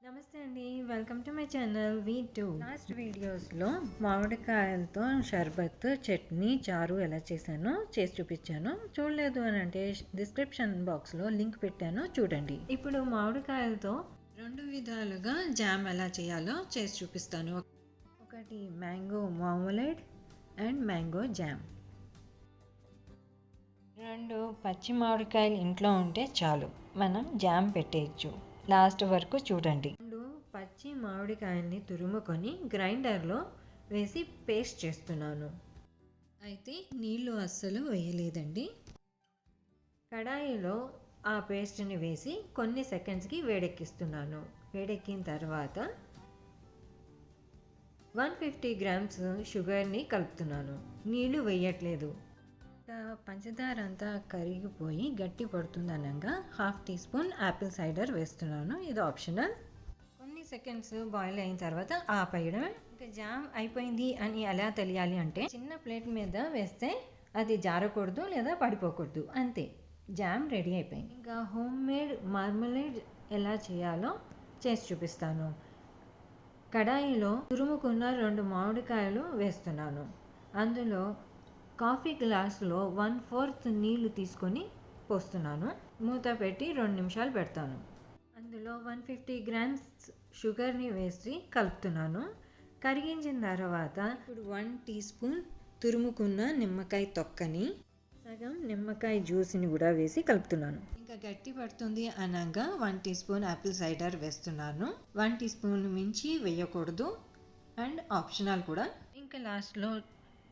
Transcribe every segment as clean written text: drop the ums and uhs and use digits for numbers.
నమస్తే అండి, welcome to my channel V2. Last వీడియోస్లో మామిడికాయలతో షర్బత్, చట్నీ, చారు ఎలా చేశానో చేసి చూపించాను. చూడలేదు అని అంటే డిస్క్రిప్షన్ బాక్స్లో లింక్ పెట్టాను, చూడండి. ఇప్పుడు మామిడికాయలతో రెండు విధాలుగా జామ్ ఎలా చేయాలో చేసి చూపిస్తాను. ఒకటి మ్యాంగో మార్మలేడ్ అండ్ మ్యాంగో జామ్. రెండు పచ్చి మామిడికాయలు ఇంట్లో ఉంటే చాలు, మనం జామ్ పెట్టేయచ్చు. లాస్ట్ వరకు చూడండి. రెండు పచ్చి మామిడికాయల్ని తురుముకొని గ్రైండర్లో వేసి పేస్ట్ చేస్తున్నాను. అయితే నీళ్ళు అస్సలు వేయలేదండి. కడాయిలో ఆ పేస్ట్ని వేసి కొన్ని సెకండ్స్కి వేడెక్కిస్తున్నాను. వేడెక్కిన తర్వాత 150 గ్రామ్స్ షుగర్ని కలుపుతున్నాను. నీళ్ళు వేయట్లేదు. పంచదార అంతా కరిగిపోయి గట్టి పడుతుంది అనగా 1/2 టీ స్పూన్ యాపిల్ సైడర్ వేస్తున్నాను. ఇది ఆప్షనల్. కొన్ని సెకండ్స్ బాయిల్ అయిన తర్వాత ఆపేయడమే. ఇంకా జామ్ అయిపోయింది అని ఎలా తెలియాలి అంటే చిన్న ప్లేట్ మీద వేస్తే అది జారకూడదు లేదా పడిపోకూడదు, అంతే. జామ్ రెడీ అయిపోయింది. ఇంకా హోమ్ మేడ్ మార్మలేడ్ ఎలా చేయాలో చేసి చూపిస్తాను. కడాయిలో తురుముకున్న 2 మామిడికాయలు వేస్తున్నాను. అందులో కాఫీ గ్లాసులో 1/4 నీళ్లు తీసుకొని పోస్తున్నాను. మూత పెట్టి 2 నిమిషాలు పెడతాను. అందులో 150 గ్రామ్స్ షుగర్ని వేసి కలుపుతున్నాను. కరిగించిన తర్వాత ఇప్పుడు 1 టీ స్పూన్ తురుముకున్న నిమ్మకాయ తొక్కని, సగం నిమ్మకాయ జ్యూస్ని కూడా వేసి కలుపుతున్నాను. ఇంకా గట్టి పడుతుంది అనగా 1 టీ స్పూన్ యాపిల్ సైడర్ వేస్తున్నాను. 1 టీ స్పూన్ మించి వేయకూడదు అండ్ ఆప్షనల్ కూడా. ఇంకా లాస్ట్లో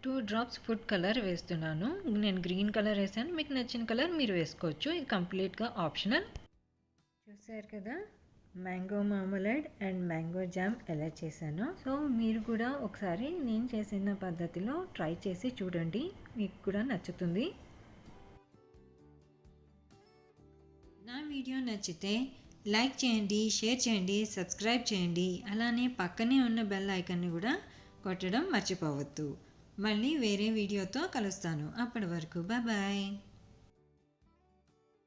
2 డ్రాప్స్ ఫుడ్ కలర్ వేస్తున్నాను. నేను గ్రీన్ కలర్ వేసాను, మీకు నచ్చిన కలర్ మీరు వేసుకోవచ్చు. ఇది కంప్లీట్గా ఆప్షనల్. చూసారు కదా మ్యాంగో మార్మలేడ్ అండ్ మ్యాంగో జామ్ ఎలా చేశానో. సో మీరు కూడా ఒకసారి నేను చేసిన పద్ధతిలో ట్రై చేసి చూడండి, మీకు కూడా నచ్చుతుంది. నా వీడియో నచ్చితే లైక్ చేయండి, షేర్ చేయండి, సబ్స్క్రైబ్ చేయండి. అలానే పక్కనే ఉన్న బెల్ ఐకాన్ని కూడా కొట్టడం మర్చిపోవద్దు. మళ్ళీ వేరే వీడియోతో కలుస్తాను. అప్పటి వరకు బాయ్.